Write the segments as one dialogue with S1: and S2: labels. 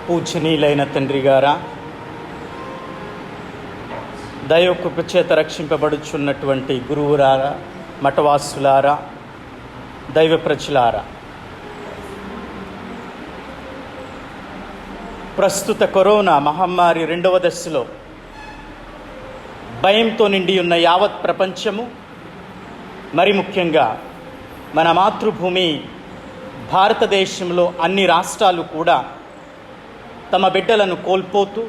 S1: పూజనీయులైన తండ్రి గారా, దైవ కృప చేత రక్షింపబడుచున్నటువంటి గురువులారా, మఠవాసులారా, దైవ ప్రజలారా, ప్రస్తుత కరోనా మహమ్మారి రెండవ దశలో భయంతో నిండి ఉన్న యావత్ ప్రపంచము, మరి ముఖ్యంగా మన మాతృభూమి భారతదేశంలో అన్ని రాష్ట్రాలు కూడా తమ బిడ్డలను కోల్పోతూ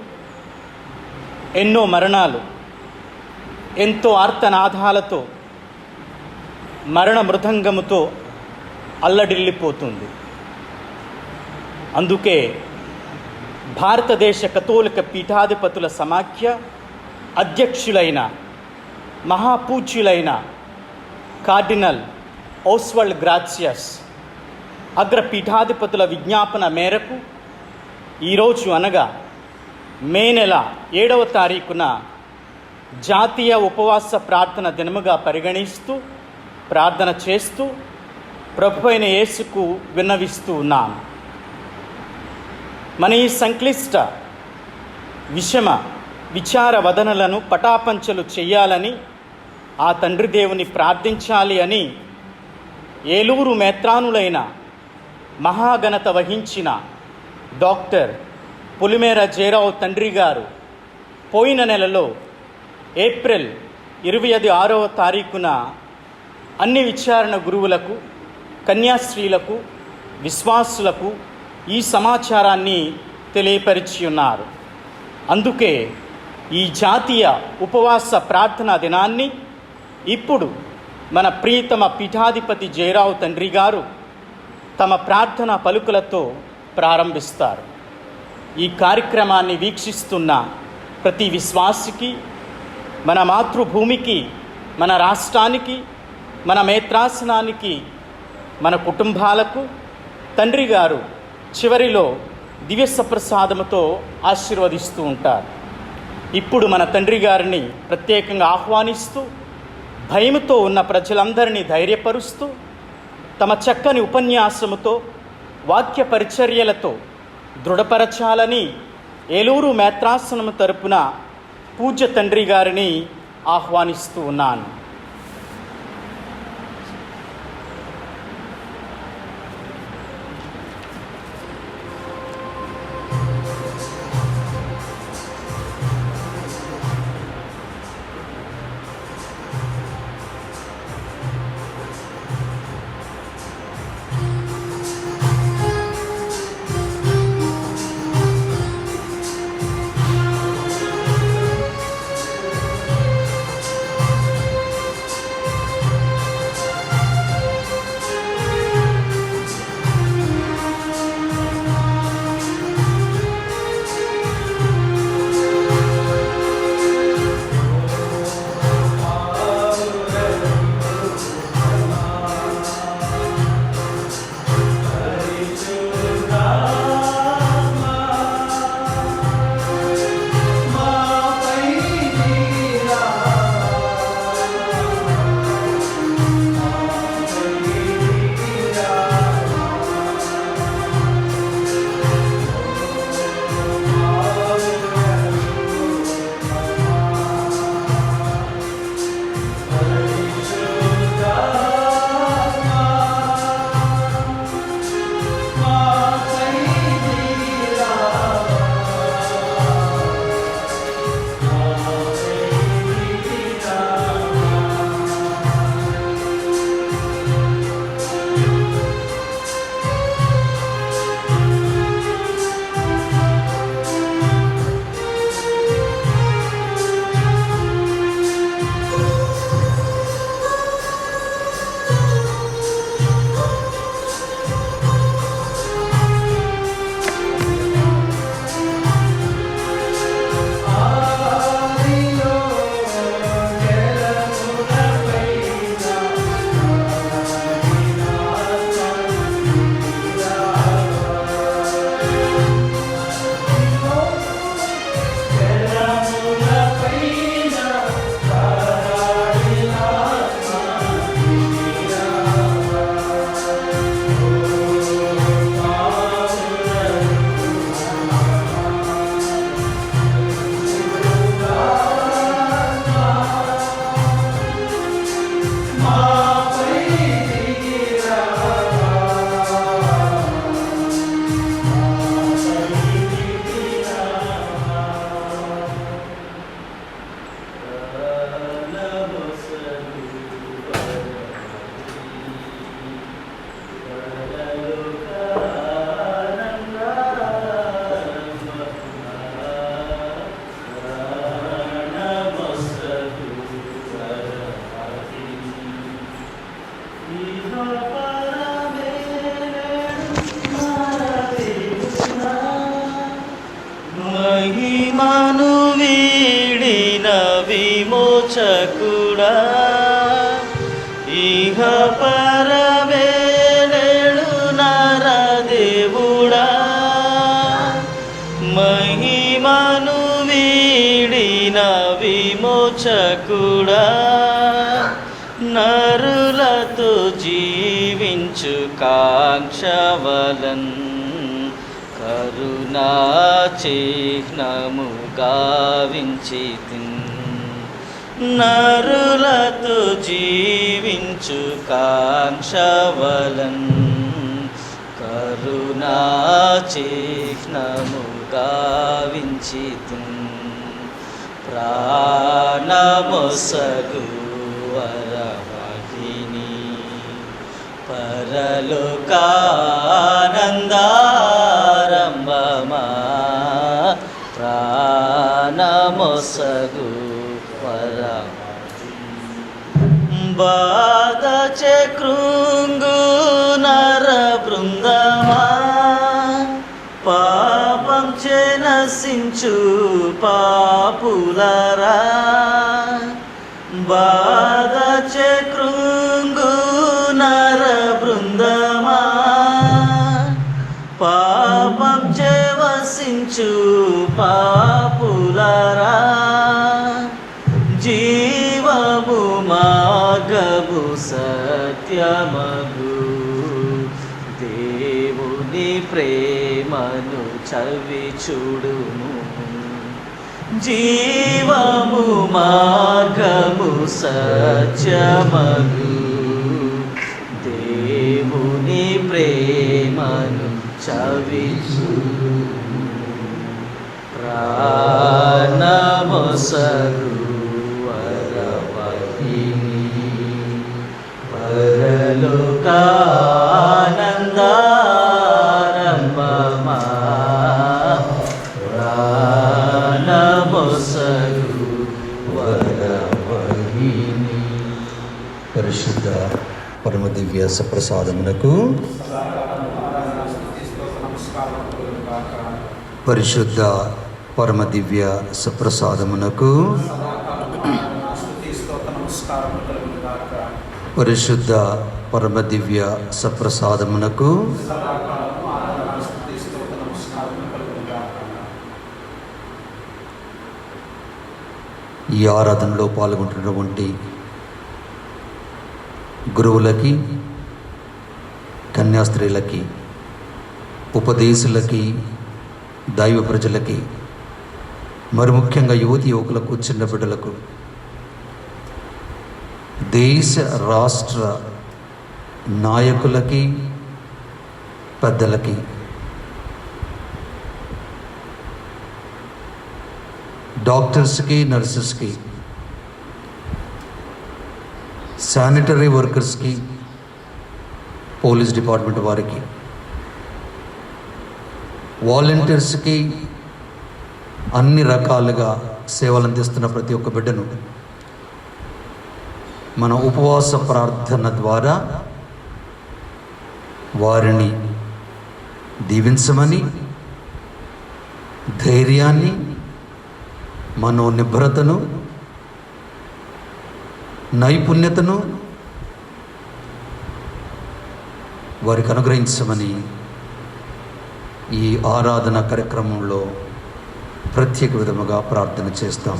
S1: ఎన్నో మరణాలు, ఎంతో ఆర్తనాదాలతో, మరణ మృదంగముతో అల్లడిల్లిపోతుంది. అందుకే భారతదేశ కథోలిక పీఠాధిపతుల సమాఖ్య అధ్యక్షులైన మహాపూజ్యులైన కార్డినల్ ఓస్వాల్డ్ గ్రాసియస్ అగ్ర పీఠాధిపతుల విజ్ఞాపన మేరకు ఈరోజు అనగా మే నెల 7వ తారీఖున జాతీయ ఉపవాస ప్రార్థన దినముగా పరిగణిస్తూ ప్రార్థన చేస్తూ ప్రభువైన యేసుకు విన్నవిస్తూ ఉన్నాను. మన ఈ సంక్లిష్ట విషమ విచార వదనలను పటాపంచలు చెయ్యాలని ఆ తండ్రి దేవుని ప్రార్థించాలి అని ఏలూరు మేత్రానులైన మహాఘనత వహించిన డాక్టర్ పులిమేర జయరావు తండ్రి గారు పోయిన నెలలో ఏప్రిల్ 26వ తారీఖున అన్ని విచారణ గురువులకు, కన్యాస్త్రీలకు, విశ్వాసులకు ఈ సమాచారాన్ని తెలియపరిచి ఉన్నారు. అందుకే ఈ జాతీయ ఉపవాస ప్రార్థనా దినాన్ని ఇప్పుడు మన ప్రియతమ పీఠాధిపతి జయరావు తండ్రి గారు తమ ప్రార్థనా పలుకులతో ప్రారంభిస్తారు. ఈ కార్యక్రమాన్ని వీక్షిస్తున్న ప్రతి విశ్వాసికి, మన మాతృభూమికి, మన రాష్ట్రానికి, మన మేత్రాసనానికి, మన కుటుంబాలకు తండ్రి గారు చివరిలో దివ్య సప్రసాదముతో ఆశీర్వదిస్తూ ఉంటారు. ఇప్పుడు మన తండ్రి గారిని ప్రత్యేకంగా ఆహ్వానిస్తూ భయముతో ఉన్న ప్రజలందరినీ ధైర్యపరుస్తూ తమ చక్కని ఉపన్యాసముతో, వాక్య పరిచర్యలతో దృఢపరచాలని ఏలూరు మేత్రాసనము తరపున పూజ్య తండ్రి గారిని ఆహ్వానిస్తూ ఉన్నాను. విమోచకుడా ఇహ పరమేలేడు నరదేవుడా మహిమను వీడిన విమోచకుడా నరులతో జీవించు కాంక్షవలన్ కరుణా చిహ్నము గావించితిన్ నరులతో జీవించు కాంక్షవలన్ కరుణా చిహ్నము గావించితిన్ ప్రాణమొసగు వరవాహిని పరలోకానందారంభమా ప్రాణమొసగు బాధచే కృంగు నర బృందమా పాపం చే నశించు పాపులరా బాధచే కృంగు నర బృందమా పాపం చే వసించు పాపులరా జీవము మార్గము సత్యమగు దేవుని ప్రేమను చవి చూడుము జీవము మార్గము సత్యమగు దేవుని ప్రేమను చవి చూడుము ప్రాణమొసగు పరలోకానందారంభమా ప్రాణమొసగు వరవహిని.
S2: పరిశుద్ధ పరమ దివ్య సప్రసాదమునకు పరిశుద్ధ పరమ దివ్య సప్రసాదమునకు పరిశుద్ధ పరమ దివ్య సప్రసాదమునకు ఈ ఆరాధనలో పాల్గొంటున్నటువంటి గురువులకి, కన్యాస్త్రీలకి, ఉపదేశులకి, దైవ ప్రజలకి, మరి ముఖ్యంగా యువతి యువకులకు, చిన్న బిడ్డలకు, దేశ రాష్ట్ర నాయకులకి, పెద్దలకి, డాక్టర్స్కి, నర్సెస్కి, శానిటరీ వర్కర్స్కి, పోలీస్ డిపార్ట్మెంట్ వారికి, వాలంటీర్స్కి, అన్ని రకాలుగా సేవలు అందిస్తున్న ప్రతి ఒక్క బిడ్డను మన ఉపవాస ప్రార్థన ద్వారా వారిని దీవించమని, ధైర్యాన్ని, మనోనిబ్బరతను, నైపుణ్యతను వారికి అనుగ్రహించమని ఈ ఆరాధన కార్యక్రమంలో ప్రత్యేక విధముగా ప్రార్థన చేస్తాం.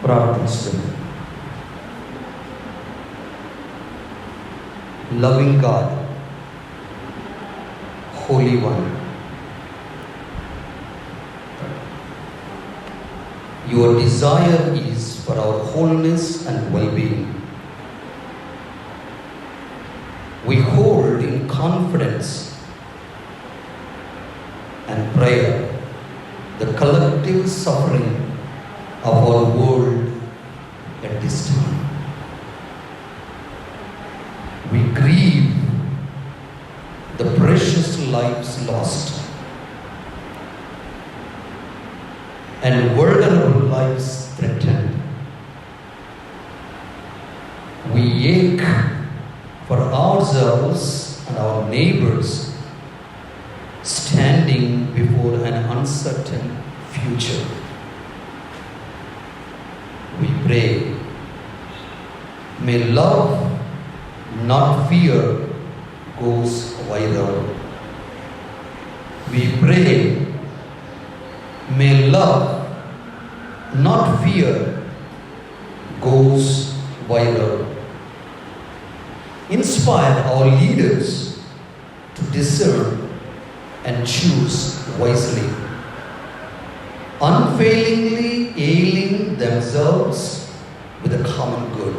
S2: ప్రార్థిస్తుంది. Loving God, Holy One, your desire is for our wholeness and well-being. We hold in confidence and prayer the collective suffering of our world at this time. We grieve the precious lives lost and vulnerable lives threatened. We ache for ourselves and our neighbors standing before an uncertain future. We pray, may love, not fear, goes viral. We pray, may love, not fear, goes viral. Inspire our leaders to discern and choose wisely, unfailingly ailing themselves with a common good.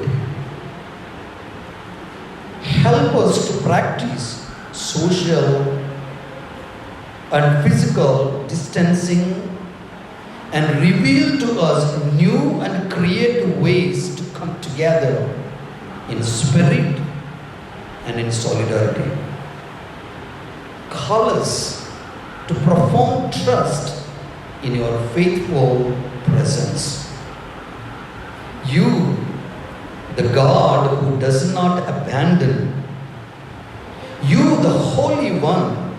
S2: Help us to practice social and physical distancing and reveal to us new and creative ways to come together in spirit and in solidarity. Call us to profound trust in your faithful presence. You, the God who does not abandon, you, the Holy One,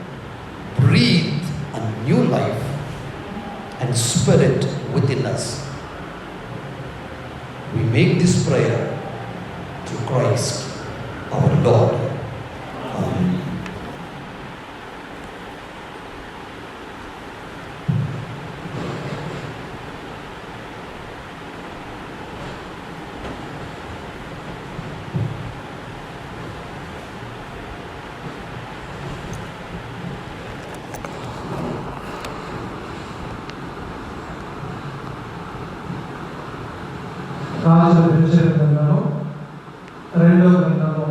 S2: breathe a new life and spirit within us. We make this prayer to Christ our Lord. Amen.
S3: రాజుల పరిచయ గ్రంథము 2వ గ్రంథము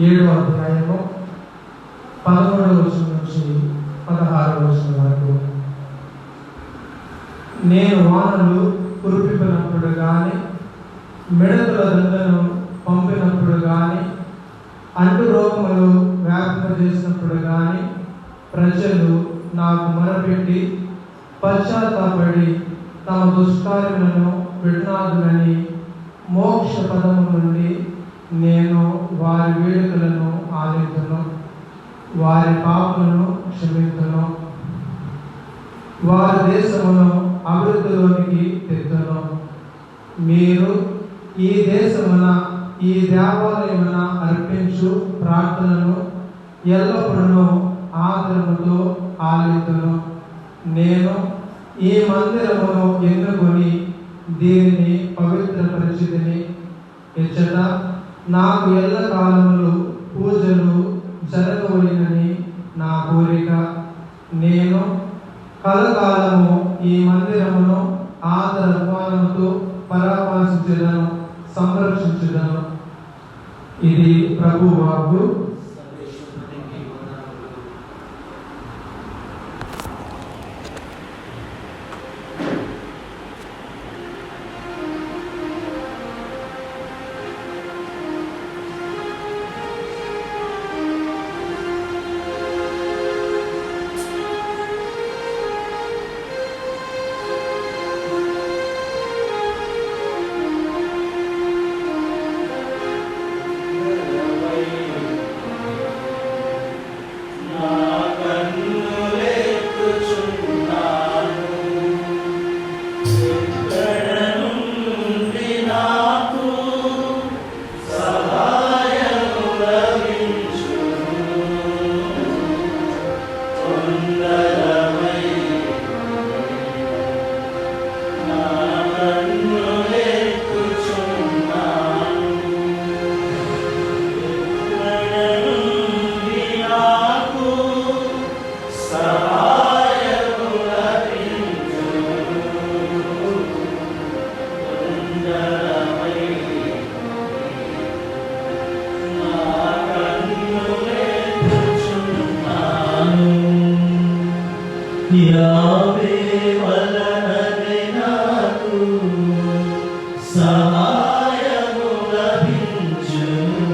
S3: 7వ అధ్యాయము 13వ వచనం నుంచి 16వ వచనం వరకు. నేను వానలు కురిపించినప్పుడు కానీ, మిడతల దండను పంపినప్పుడు కానీ, అంటు రోగములు వ్యాపింపజేసినప్పుడు కానీ, ప్రజలు నాకు మొరపెట్టి పశ్చాత్తాపడి తమ దుష్కార్యములను విడునాదులని మోక్ష పదము నుండి నేను వారి వేడుకలను ఆలెత్తును, వారి పాపలను క్షమించును, వారి దేశమును అభివృద్ధిలోనికి తెచ్చును. మీరు ఈ దేశమున, ఈ దేవాలయమున అర్పించు ప్రార్థనను ఎల్లప్పుడూ ఆదరముతో ఆలెత్తును. నేను ఈ మందిరమును ఎన్నుకొని దీనిని పవిత్రపరిచితిని. ఇచ్చట నాకు ఎల్ల కాలములు పూజలు జరగవలెనని నా కోరిక. నేను కలకాలము ఈ మందిరమును ఆదరపాలనతో పరామర్శించదను, సంరక్షించదను. ఇది ప్రభు వాక్కు.
S1: యావే వలననే నాకు సహాయము లభించును.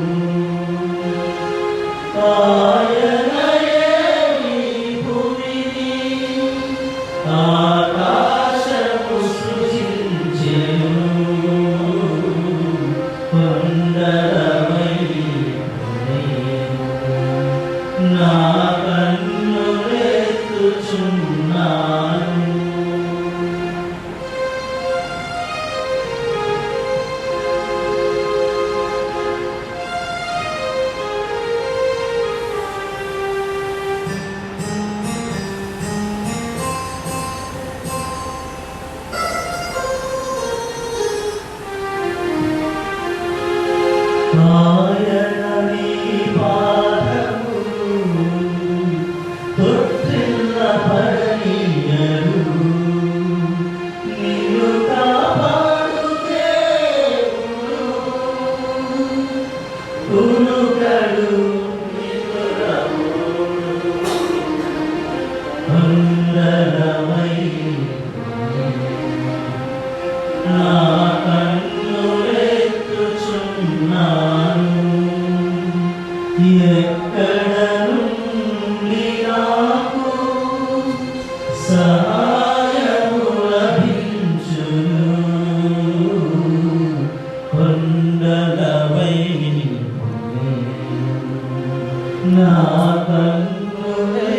S1: ఆయనయే ఈ భూమిని ఆకాశము సృజించెను. కొండలపై నా కన్నులెత్తుచున్నాను. ఆయన నీ పాదములు తొట్టిల్లబడనీయడు. నిన్ను కాపాడు దేవుడు. కునుకడు నిదురపోడు. కొండలపై నా కన్నులెత్తుచున్నాను. ఎక్కడ నుండి నాకు సహాయము లభించును. కొండలపై నా కన్నులెత్తుచున్నాను.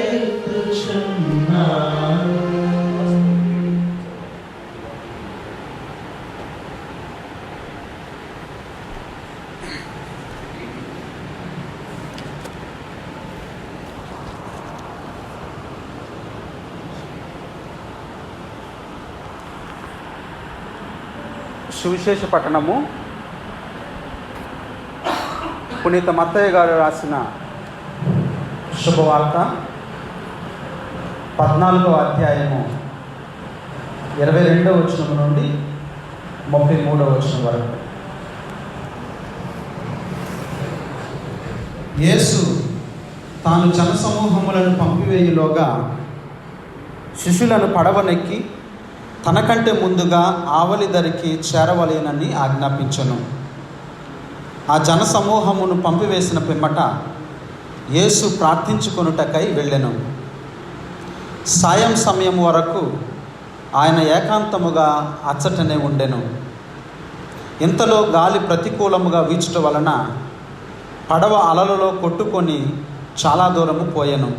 S4: సువిశేష పట్టణము పునీత మత్తయ్య గారు రాసిన శుభవార్త 14వ అధ్యాయము 22వ వచనం నుండి 33వ వచనం వరకు. యేసు తాను జనసమూహములను పంపివేయులోగా శిష్యులను పడవనెక్కి తనకంటే ముందుగా ఆవలి దరికి చేరవలేనని ఆజ్ఞాపించెను. ఆ జనసమూహమును పంపివేసిన పిమ్మట యేసు ప్రార్థించుకొనుటకై వెళ్ళెను. సాయం సమయం వరకు ఆయన ఏకాంతముగా అచ్చటనే ఉండెను. ఇంతలో గాలి ప్రతికూలముగా వీచుట వలన పడవ అలలలో కొట్టుకొని చాలా దూరము పోయెను.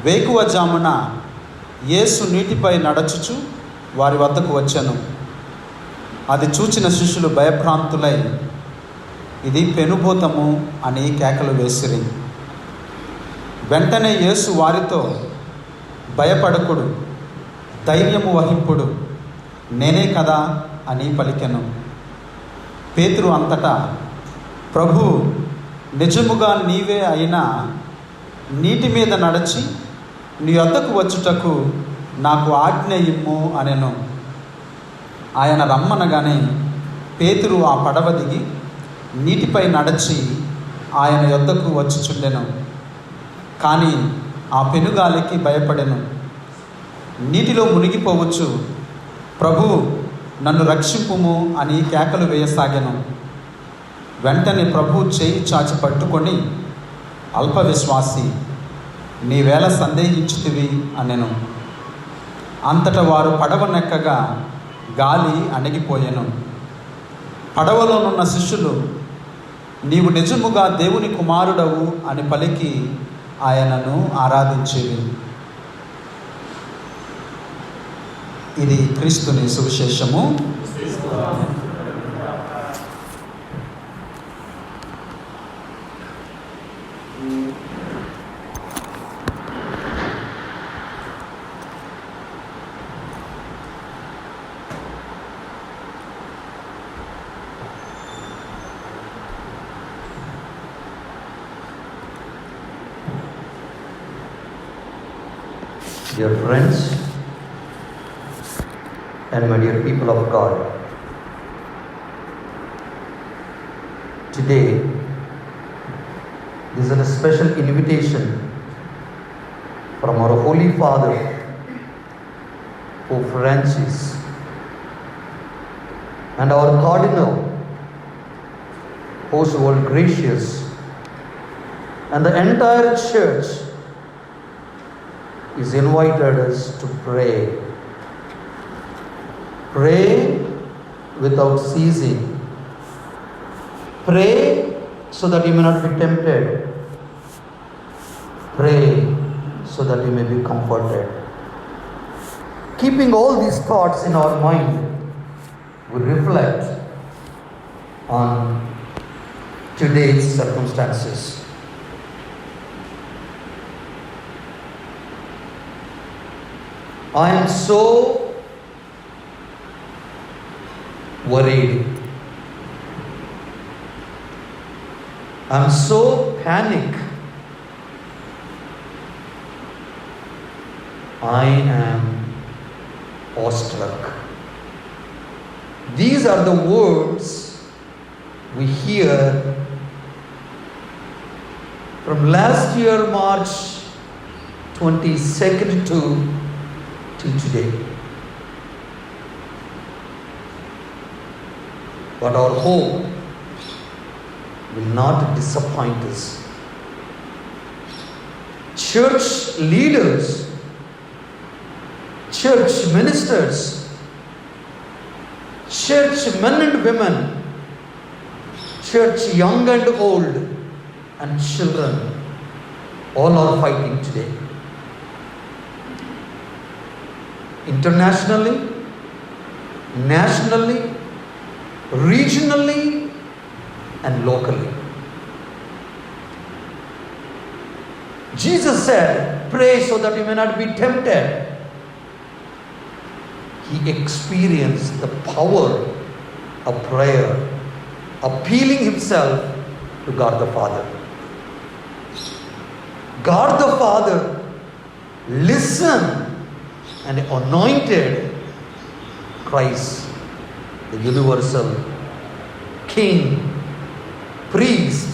S4: వేకువజామున యేసు నీటిపై నడచుచు వారి వద్దకు వచ్చెను. అది చూచిన శిష్యులు భయభ్రాంతులై ఇది పెనుభూతము అని కేకలు వేసిరి. వెంటనే యేసు వారితో, భయపడకుడు, ధైర్యము వహింపుడు, నేనే కదా అని పలికెను. పేతురు అంతటా, ప్రభు, నిజముగా నీవే అయినా నీటి మీద నడచి నీ వద్దకు వచ్చుటకు నాకు ఆజ్ఞ ఇమ్ము అనెను. ఆయన రమ్మనగానే పేతురు ఆ పడవ దిగి నీటిపై నడచి ఆయన యొద్దకు వచ్చుచుండెను. కానీ ఆ పెనుగాలికి భయపడెను. నీటిలో మునిగిపోవచ్చు, ప్రభు నన్ను రక్షింపుము అని కేకలు వేయసాగెను. వెంటనే ప్రభు చేయి చాచి పట్టుకొని, అల్ప విశ్వాసి, నీవేళ సందేహించితివి అనెను. అంతటా వారు పడవనెక్కగా గాలి అణిగిపోయెను. పడవలోనున్న శిష్యులు, నీవు నిజముగా దేవుని కుమారుడవు అని పలికి ఆయనను ఆరాధించేవి. ఇది క్రీస్తుని సువిశేషము.
S2: Dear friends and my dear people of God, today this is a special invitation from our Holy Father, Pope Francis, and our Cardinal, Host World Gracious, and the entire Church is invited us to pray. Pray without ceasing. Pray so that you may not be tempted. Pray so that you may be comforted. Keeping all these thoughts in our mind, we reflect on today's circumstances. I am so worried. I'm so panicked. I am awestruck. These are the words we hear from last year, March 22nd till today. But our hope will not disappoint us. Church leaders, church ministers, church men and women, church young and old, and children, all are fighting today. Internationally, nationally, regionally, and locally. Jesus said, pray so that you may not be tempted. He experienced the power of prayer, appealing himself to God the Father. God the Father listened and anointed Christ, the universal King, priest,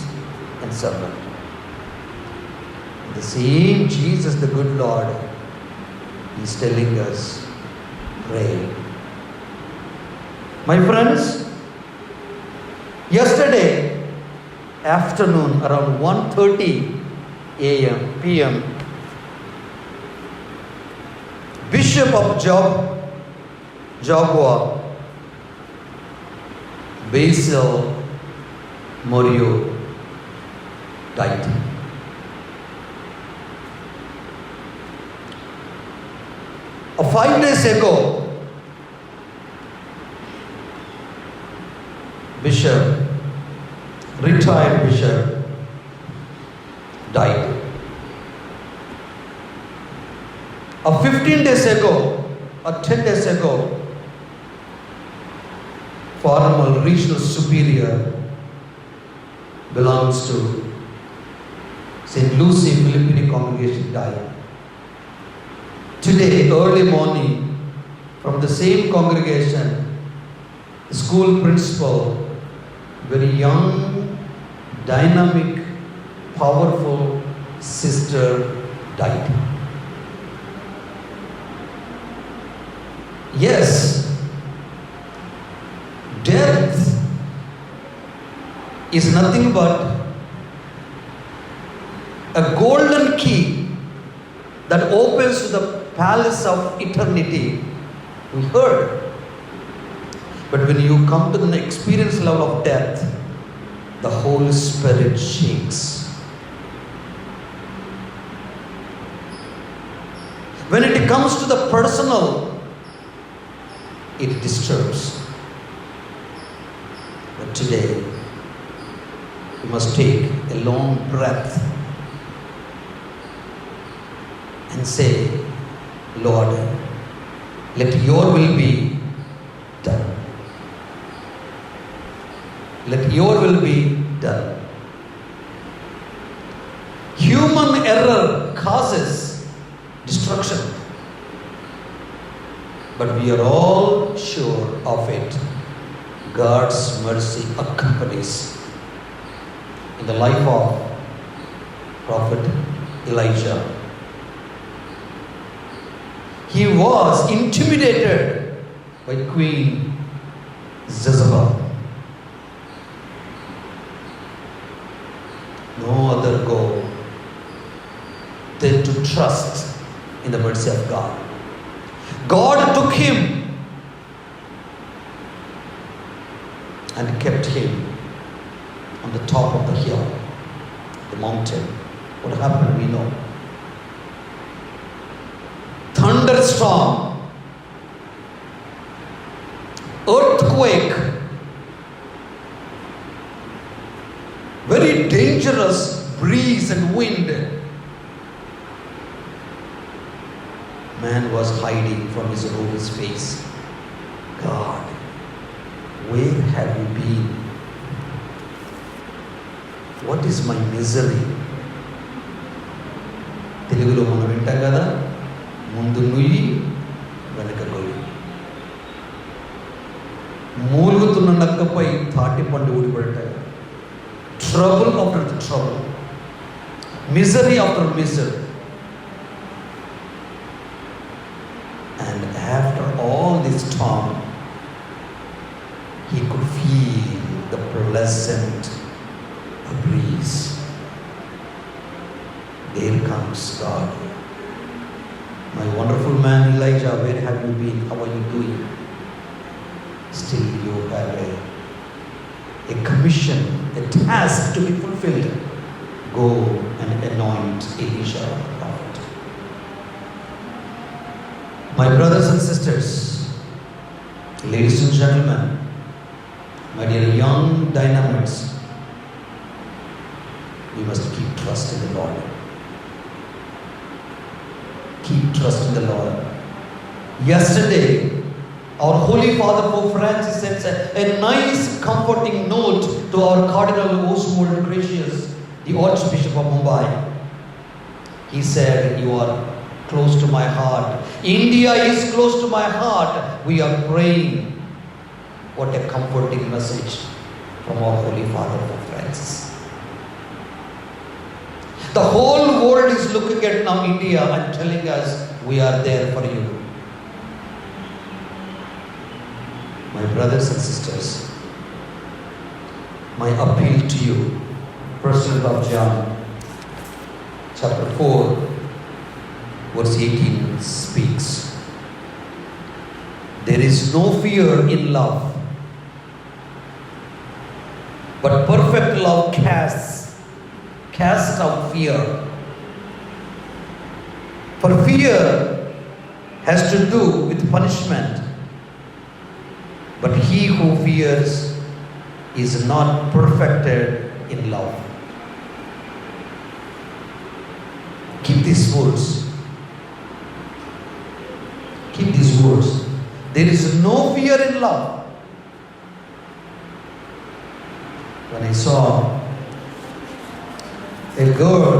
S2: and servant. The same Jesus, the good Lord, is telling us, pray. My friends, yesterday afternoon around 1:30 a.m. p.m., Bishop of Jagua, Basil Morio, died. A 5 days ago, retired bishop, died. A 15 days ago, or 10 days ago, former regional superior belongs to St. Lucy Filipino congregation died. Today, early morning, from the same congregation, the school principal, very young, dynamic, powerful sister died. Yes, death is nothing but a golden key that opens to the palace of eternity. We heard. But when you come to the experience level of death, the Holy Spirit shakes. When it comes to the personal, it disturbs. But today, we must take a long breath and say, Lord, let your will be done. Let your will be done. Human error causes destruction, but we are all sure of it. God's mercy accompanies. In the life of Prophet Elijah, he was intimidated by Queen Jezebel. No other goal than to trust in the mercy of God. God took him and kept him on the top of the hill, the mountain. What happened, we know. Thunderstorm, earthquake, very dangerous breeze and wind. Man was hiding from his rover's face. God, where have you been? What is my misery? తెలుగులో మనం వింటాం కదా, ముందు నుయ్యి వెనక గొయ్యి. మూలుగుతున్న నక్కపై తాటి పండు ఊడిపడతాయి. Trouble after the trouble, misery after misery. And after all this storm, he could feel the pleasant breeze. There comes God. My wonderful man Elijah, where have you been? How are you doing? Still you have a commission, a task to be fulfilled. Go and anoint Elisha the prophet. My brothers and sisters, ladies and gentlemen, my dear young dynamites, we must keep trust in the Lord. Keep trust in the Lord. Yesterday, our Holy Father Pope Francis sent a nice comforting note to our Cardinal Oswald Gracious, the Archbishop of Mumbai. He said, "You are close to my heart. India is close to my heart. We are praying." What a comforting message from our Holy Father Pope Francis. The whole world is looking at now India and telling us, we are there for you. My brothers and sisters, my appeal to you, First of John, chapter 4, verse 18 speaks. There is no fear in love, but perfect love casts out fear. For fear has to do with punishment, but he who fears is not perfected in love. Keep these words. Keep these words. There is no fear in love. When I saw a girl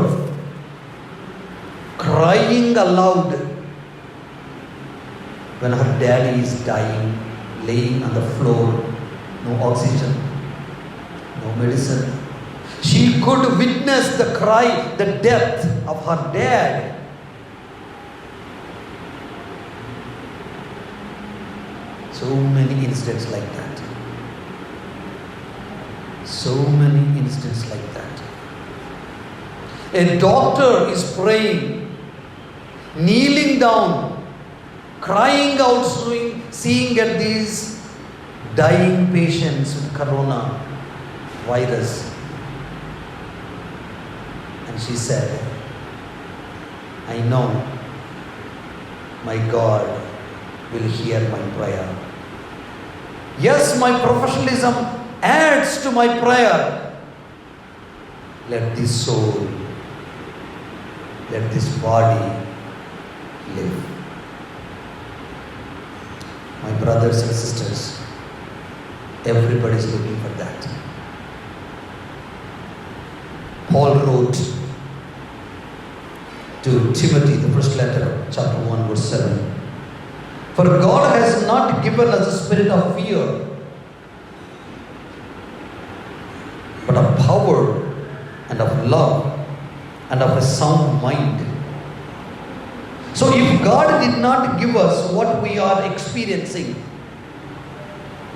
S2: crying aloud when her daddy is dying, laying on the floor, no oxygen, no medicine. She could witness the cry, the death of her dad. So many incidents like that. So many incidents like that. A doctor is praying, kneeling down, crying out, seeing at these dying patients with corona virus. And she said, I know my God will hear my prayer. Yes, my professionalism adds to my prayer. Let this soul, let this body live. My brothers and sisters, everybody is looking for that. Paul wrote to Timothy, the first letter, chapter 1, verse 7. For God has not given us a spirit of fear, but of power and of love and of a sound mind. So if God did not give us what we are experiencing,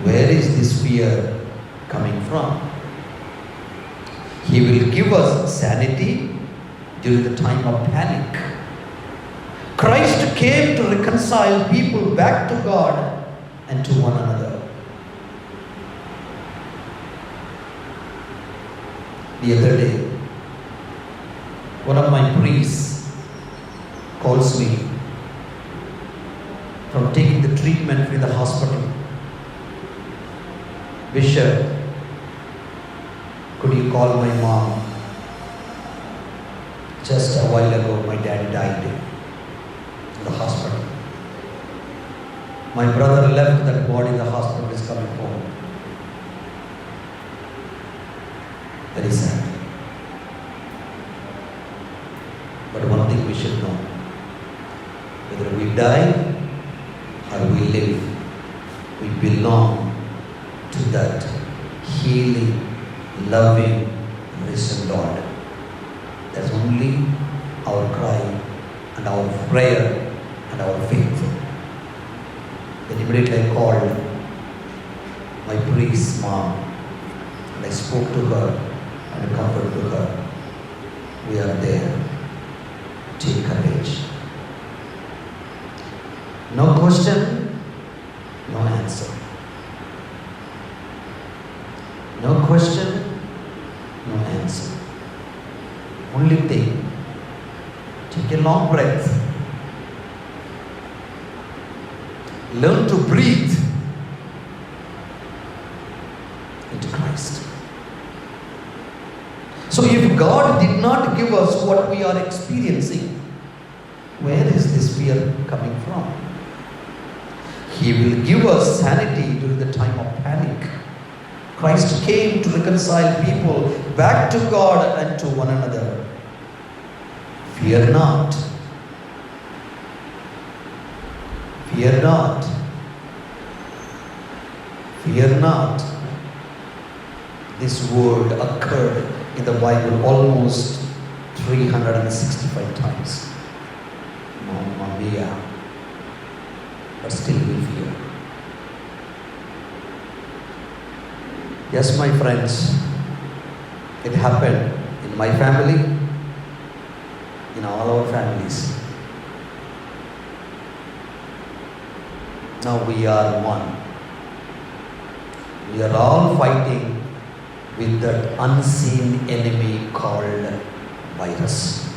S2: where is this fear coming from? He will give us sanity during the time of panic. Christ came to reconcile people back to God and to one another. The other day, one of my priests calls me from taking the treatment in the hospital. Bishop, could you call my mom? Just a while ago, my dad died in the hospital. My brother left that body in the hospital, is coming home. Very sad. But one thing we should know, whether we die or we live, we belong to that healing, loving, risen Lord. That's only our cry and our prayer and our faith. Then immediately I called my priest's mom and I spoke to her and I comforted to her. We are there. Take courage. No question, no answer. No question, no answer. Only thing, take a long breath. Learn to breathe into Christ. So if God did not give us what we are experiencing, where is this fear coming from? He will give us sanity during the time of panic. Christ came to reconcile people back to God and to one another. Fear not. Fear not. Fear not. This word occurred in the Bible almost 365 times. Mamma mia. But still we fear. Yes, my friends, it happened in my family, in all our families. Now we are one. We are all fighting with that unseen enemy called virus.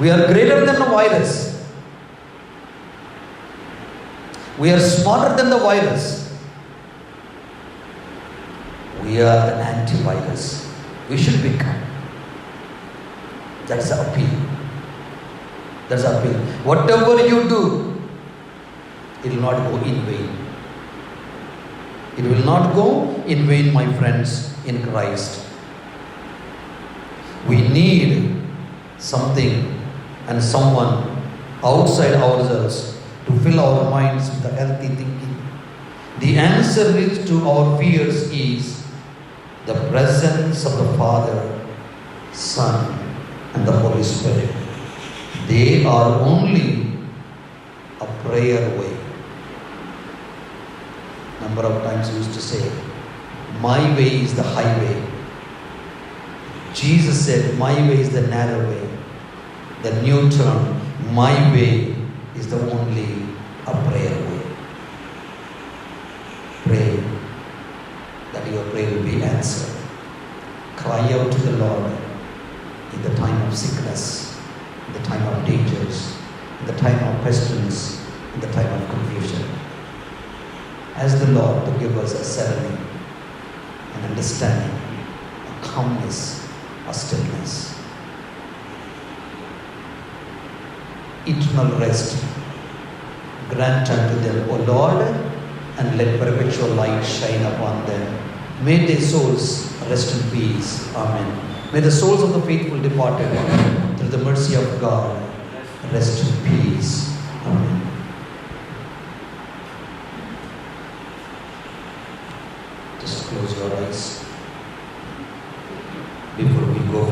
S2: We are greater than the virus. We are smarter than the virus. We are the antivirus. We should become. That's the appeal. That's the appeal. Whatever you do, it will not go in vain. It will not go in vain, my friends, in Christ. We need something and someone outside ourselves to fill our minds with a healthy thinking. The answer to our fears is the presence of the Father, Son, and the Holy Spirit. They are only a prayer away. Number of times we used to say, my way is the highway. Jesus said, my way is the narrow way. The new term, my way is the only a prayer way. Pray that your prayer will be answered. Cry out to the Lord in the time of sickness, in the time of dangers, in the time of questions, in the time of confusion. Ask the Lord to give us a serenity, an understanding, a calmness, a stillness. Eternal rest grant unto them, O Lord, and let perpetual light shine upon them. May their souls rest in peace. Amen. May the souls of the faithful departed, through the mercy of God, rest in peace. Amen. Just close your eyes before we go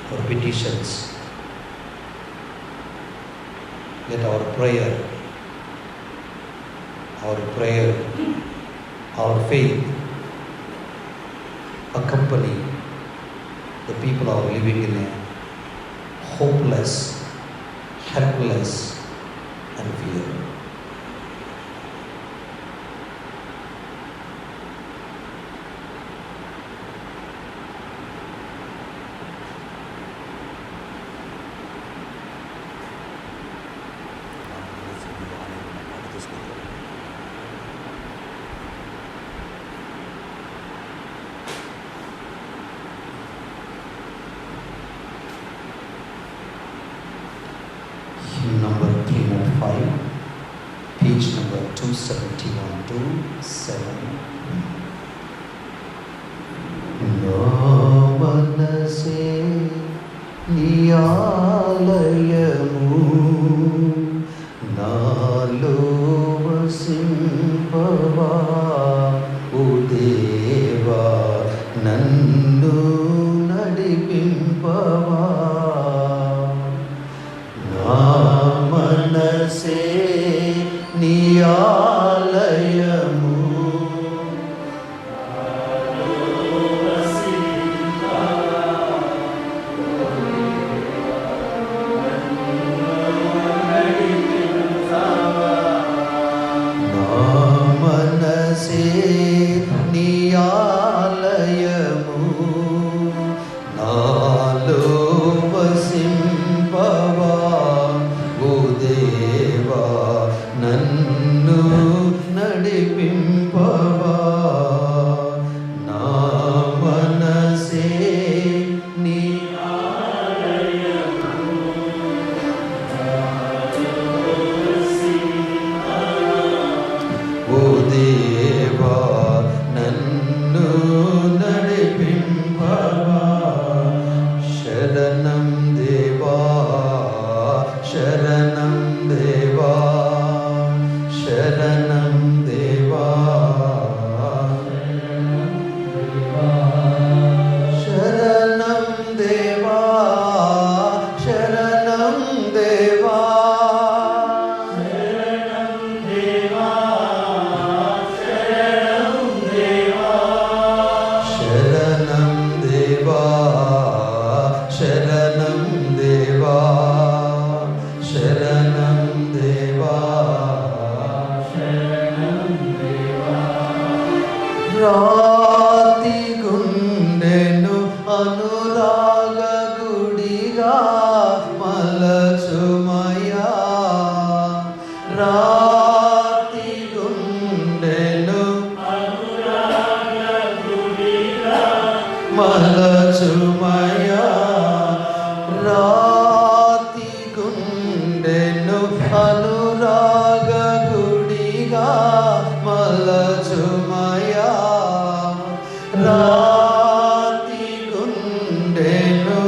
S2: for petitions. Let our prayer, our faith accompany the people who are living in a hopeless, helpless and fear. Hymn number 305, page number 271 to 7. నా మనసే నీ ఆలయము, నాలో వసింపవా ఓ దేవా, నన్ను నడిపింపవా. నా మనసే నీ ఆలయము, నా మనసే నీ ఆలయము, నాలో వసింపవా ఓ దేవా, నన్ను నడిపింపవా. నా మనసే నీ ఓ దేవా, నన్ను నడిపింపవా. శరణం దేవా, శరణం దేవా, శరణం దేవా, శరణం దేవా, శరణం దేవా, శరణం దేవా, శరణం దేవా, శరణం దేవా, రాతి గుండెను అనురాగ గుడిగా మలచుమయా, రాతి గుండెను మలచుమయా, రాతి గుండెను అనురాగ గుడిగా మలచుమయా, రాతి గుండెను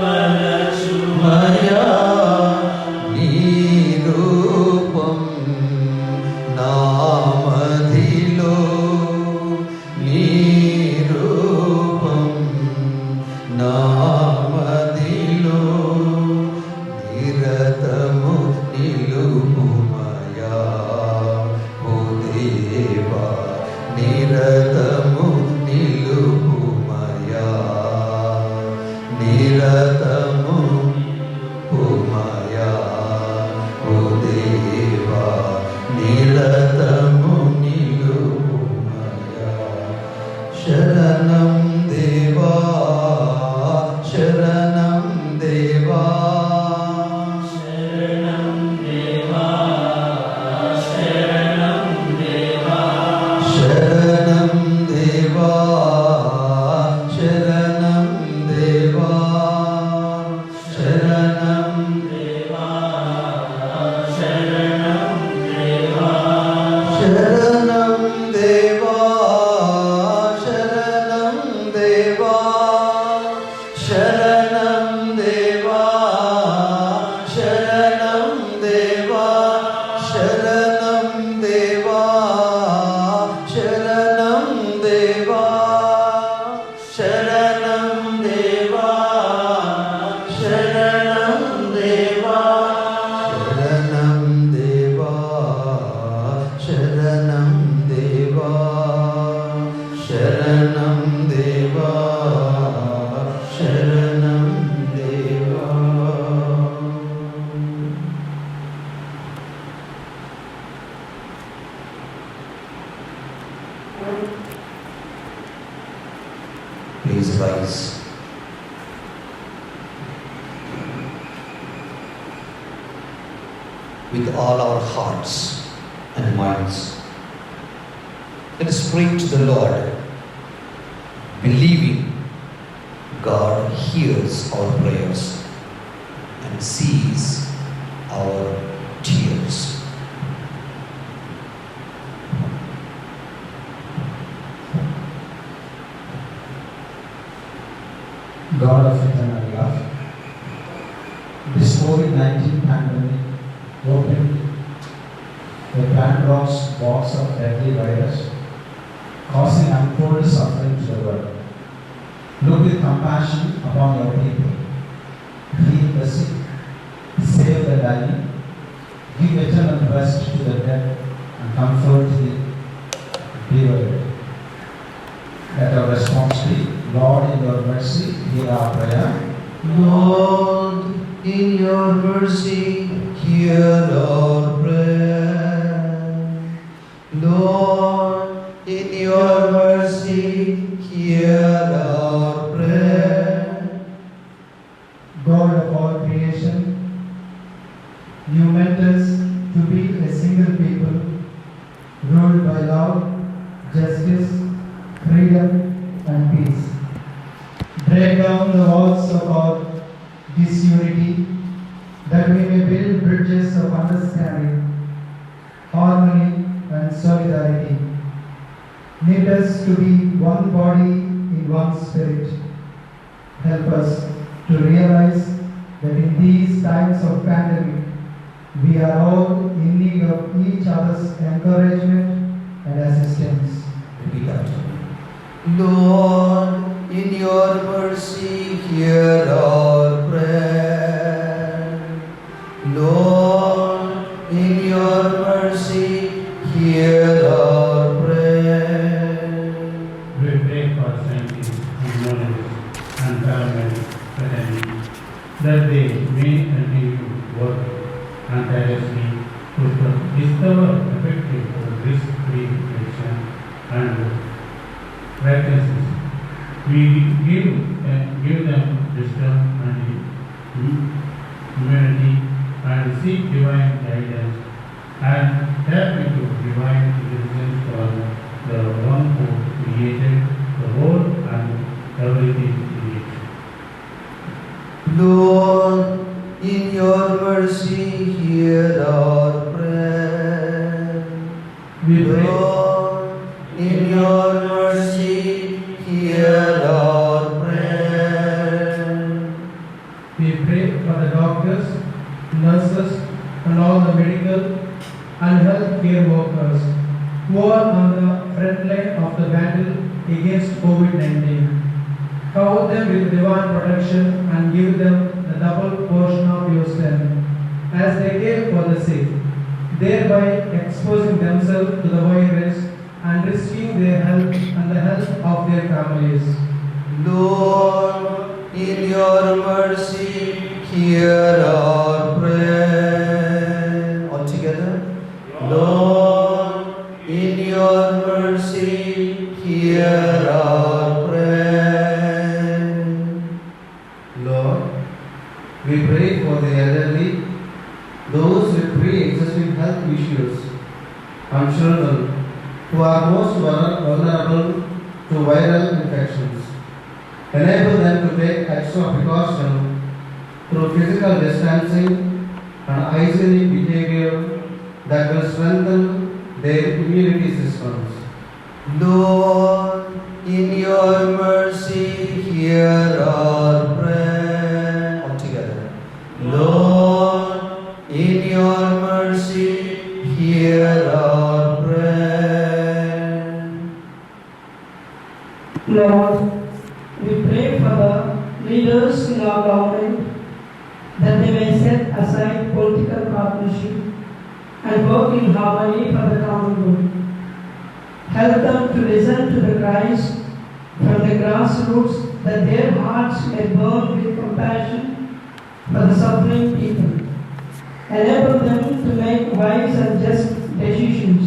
S2: మలచుమయా. నీ రూపం నా మదిలో, నీ రూపం నా మదిలో, with all our hearts and minds. Let us pray to the Lord, believing God hears our prayers and sees our tears.
S4: God of eternal love, this COVID-19 pandemic opened a Pandora's box of deadly virus, causing untold suffering to the world. Look with compassion upon your people. Heal the sick, save the dying, give eternal rest to the dead, and comfort the bereaved. Let our response be, Lord, in your mercy, hear our prayer.
S2: Lord, in your mercy, hear our prayer. Lord, in your mercy, hear our prayer.
S3: God of all creation, you meant us to be a single people, ruled by love, justice, freedom, and peace. Break down the walls of our disunity, that we may build bridges of understanding, harmony, and solidarity. Knit us to be one body in one spirit. Help us to realize that in these times of pandemic, we are all in need of each other's encouragement and assistance.
S2: Repeat after me. Lord, in your mercy, hear our prayer. Lord, in your mercy, hear our prayer.
S5: We pray for scientists and knowledge and government fraternity, that they may continue work and tirelessly to discover effective risk-free medicine and practices. We give them wisdom and humanity and seek divine guidance and tap into divine intelligence for the one who created the world and everything in it.
S2: Lord, in your mercy, hear our prayer.
S3: We pray.
S2: Lord, in your mercy, hear our prayer.
S3: We pray for the doctors, nurses, and all the medical and health care workers who are on the front line of the battle against COVID-19. Cover them with divine protection and give them the double portion of your strength as they care for the sick, thereby exposing themselves to the virus and risking their health and the health of their families.
S2: Lord, in your mercy, hear our prayer. All together. Lord, in your mercy, hear our prayer.
S3: Lord, we pray for the elderly, those with pre-existing health issues, and children who are most vulnerable to viral infections. Enable them to take extra precaution through physical distancing and hygienic behavior that will strengthen their immunity systems.
S2: Lord, in your mercy, hear our prayer. All together. Lord, in your mercy, hear our prayer.
S6: Lord, we pray for the leaders in our government that they may set aside political partnership and work in harmony for the common good. Help them to listen to the cries from the grassroots, that their hearts may burn with compassion for the suffering people. Enable them to make wise and just decisions,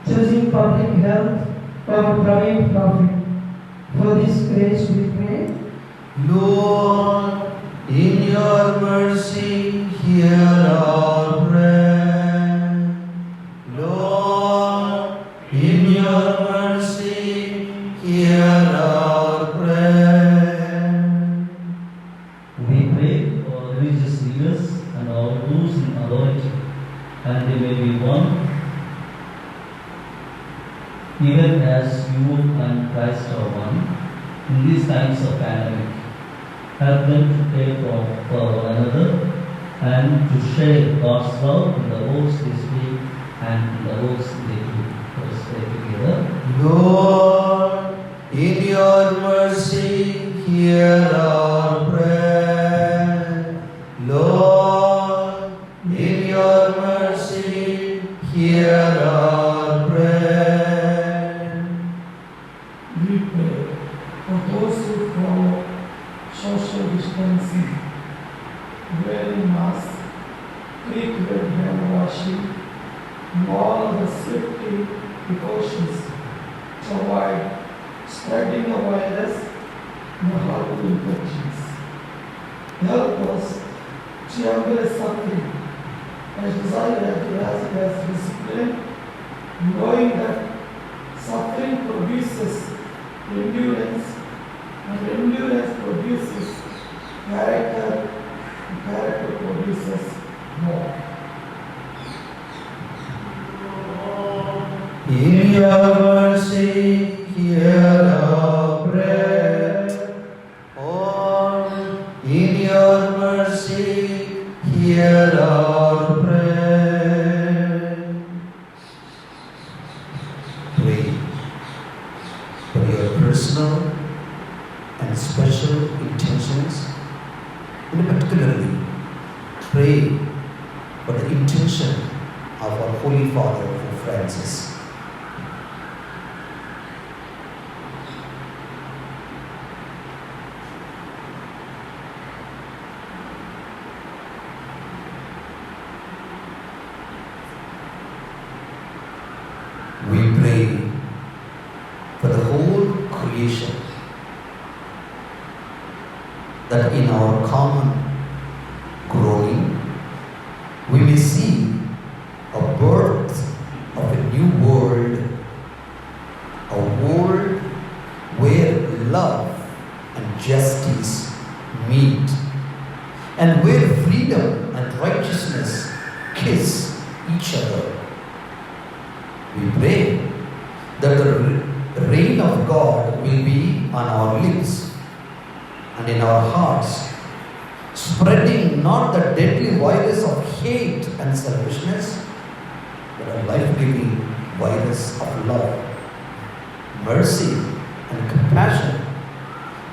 S6: choosing public health over private profit. For this grace we pray.
S2: Lord, in your mercy, hear our prayer.
S1: religious leaders and all those in authority, and they may be one, even as you and Christ are one, in these times of pandemic. Help them to care for one another and to share God's love in the works they speak and in the works they do. Let us pray together.
S2: Lord, in your mercy, hear our prayer. Lord, in your mercy, hear our prayer.
S3: We pray for those who follow social distancing, wearing masks, frequent hand washing, and all other safety precautions to avoid spreading the virus and harmful infections. Help us to embrace suffering as desire as discipline, knowing that suffering produces endurance, and endurance produces character, and character produces more.
S2: In your mercy, hear our prayer. Oh, in your mercy, hear our prayer. Pray for your personal and special intentions, and particularly pray for the intention of our Holy Father, Pope Francis. We pray for the whole creation, that in our common growing we may see a birth of a new world, a world where love and justice meet, and where freedom and righteousness kiss each other. We pray that the reign of God will be on our lips and in our hearts, spreading not the deadly virus of hate and selfishness, but a life-giving virus of love, mercy, and compassion.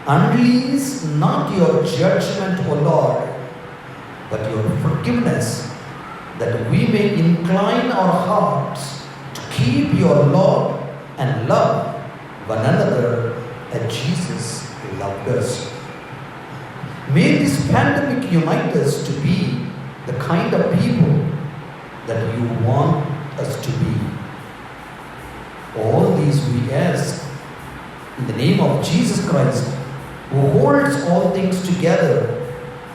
S2: Unleash not your judgment, O Lord, but your forgiveness, that we may incline our hearts to keep your law and love one another as Jesus loved us. May this pandemic unite us to be the kind of people that you want us to be. All these we ask in the name of Jesus Christ, who holds all things together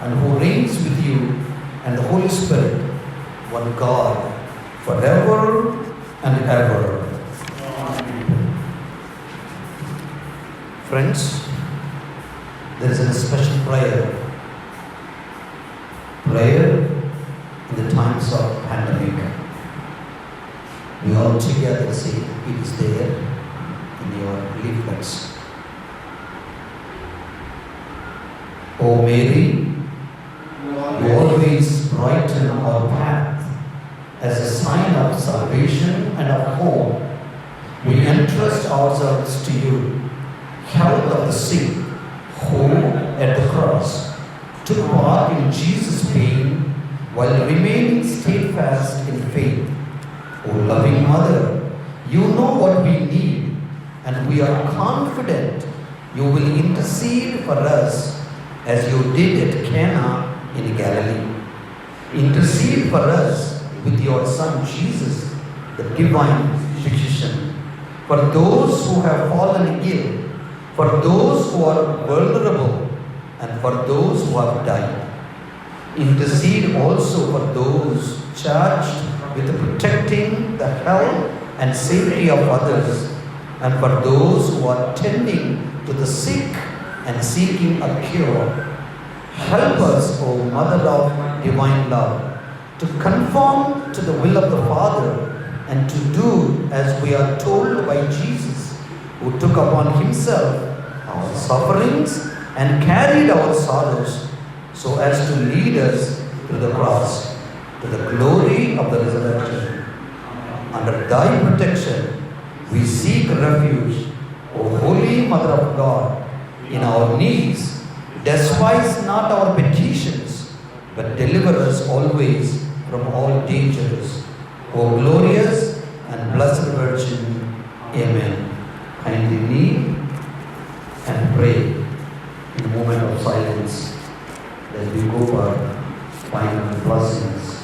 S2: and who reigns with you and the Holy Spirit, one God, forever and ever. Friends, there is a special prayer. Prayer in the times of pandemic. We all together say it is there in your leaflets. O Mary, you always brighten our path as a sign of salvation and of hope. We entrust ourselves to you, help of the sick, who at the cross took part in Jesus' pain while remaining steadfast in faith. O loving Mother, you know what we need, and we are confident you will intercede for us as you did at Cana in Galilee. Intercede for us with your Son Jesus, the divine physician, for those who have fallen ill, for those who are vulnerable, and for those who have died. Intercede also for those charged with protecting the health and safety of others, and for those who are tending to the sick and seeking a cure. Help us, O Mother of Divine Love, to conform to the will of the Father and to do as we are told by Jesus, who took upon himself our sufferings and carried our sorrows, so as to lead us to the cross, to the glory of the resurrection. Under thy protection, we seek refuge, O Holy Mother of God, in our needs. Despise not our petitions, but deliver us always from all dangers. O glorious and blessed Virgin. Amen. Kindly kneel and pray in a moment of silence as we go for final blessings.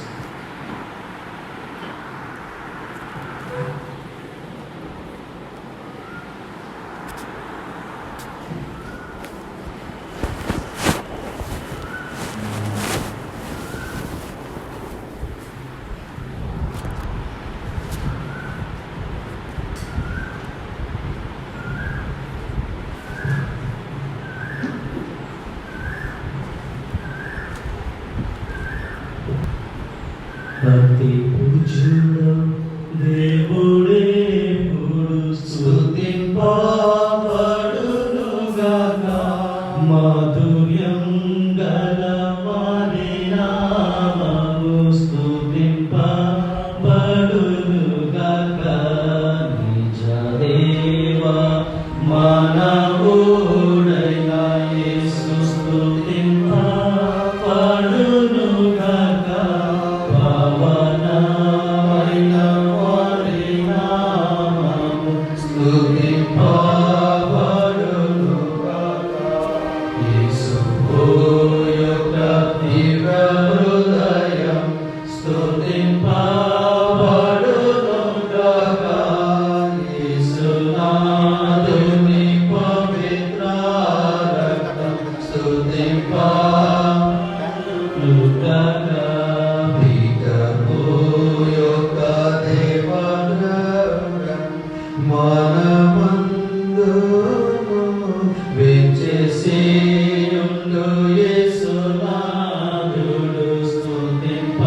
S1: ప్రతి పూజుడ దేవుడే పుడు స్తుతింపబడునుగాక మాధుర్యం గల వారి నామము స్తుతింపబడునుగాక నిజ దేవ మానవుడైన యేసు స్తుతింపబడునుగాక పావనమైన వారి నామము స్తుతింపబడునుగాక యేసు యొక్క దివ్య హృదయం స్తుతింపబడునుగాక యేసునాథుని పవిత్ర రక్తం స్తుతింపబడునుగాక పితరు యొక్క దేవరగం మనమందును వెంచేసియుండు యేసునాథుడు స్తుతింపబడునుగాక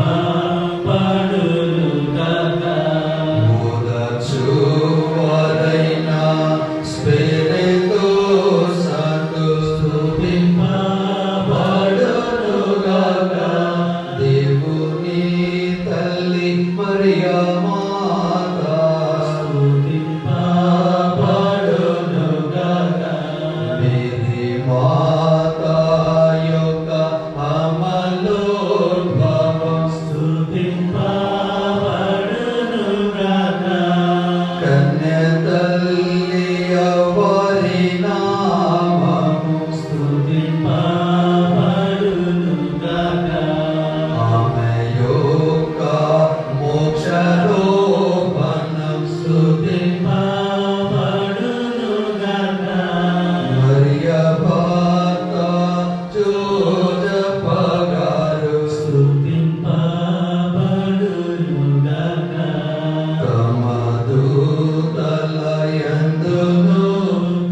S1: ఓదార్చువారైన స్పిరితు సంతు స్తుతింపబడునుగాక దేవుని తల్లి మరియా మాత స్తుతింపబడునుగాక మేరీ మాత యొక్క అమలోద్భవం స్తుతింపబడునుగాక కన్య తల్లి ఎవరి నామము స్తుతింపబడునుగాక ఆమె యొక్క మోక్షరూపణం స్తుతింపబడునుగాక మరియ భర్త జోజఫ గారు స్తుతింపబడునుగాక తమ దూతలయందును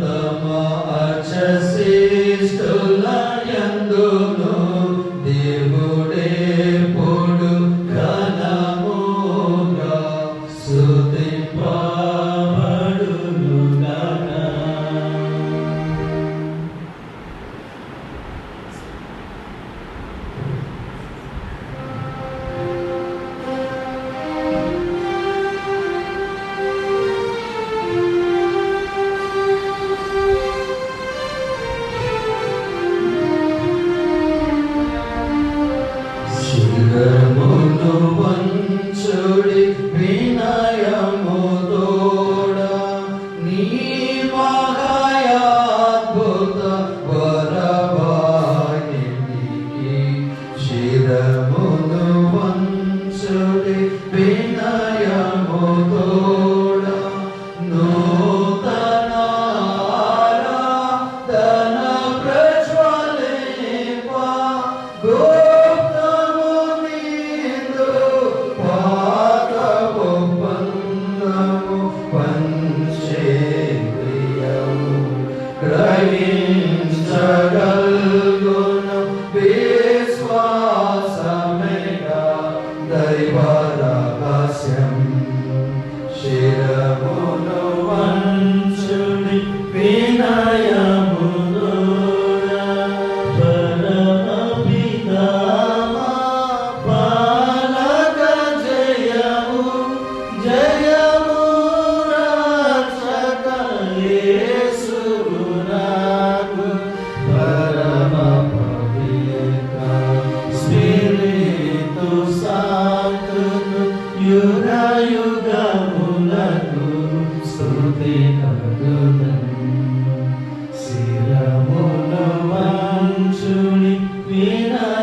S1: తమ అర్చశిష్టులయందును దేవుడెప్పుడు ఘనముగా స్తుతింపబడునుగాక శిరమును వంచుడి వినయము తోడ నీ మహాయాద్భుత వరవాహినికి శిరమును వంచుడి వినయము తోడ నూతన ఆరాధన ప్రజ్వలింప గుప్తము నీదు పాత ఒప్పందము పంచేంద్రియము గ్రహించగల్గును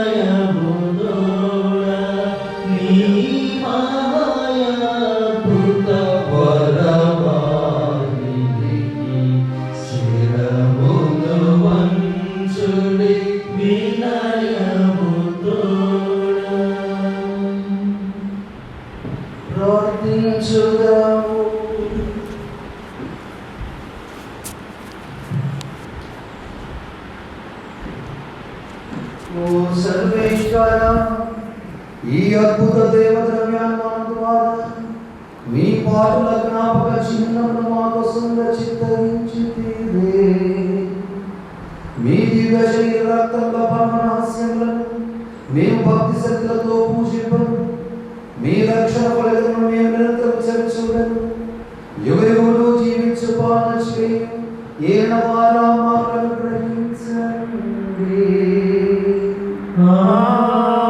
S1: వినయముదోడ నీ మాయాద్భుత వరవాహినికి శిరమును వంచుడి వినయముదోడ. ప్రార్థించుదాము.
S3: ఓ సర్వేశ్వర, ఈ అద్భుత దేవద్రవ్యాన్మాన ద్వారా మీ పాటల జ్ఞాపక చిహ్నమును మా కోసం రచితరించితిరే. మీ దివ్య శరీర రక్తముల పరమ రహస్యములను మేము భక్తి శ్రద్ధలతో పూజింపను. మీ రక్షణ ఫలితమును మేము నిరంతరం చర్చుడను. యుగయుగములు జీవించు పాలన చేయు ఏన వారా మాటలు గ్రహించండి.
S1: Maria,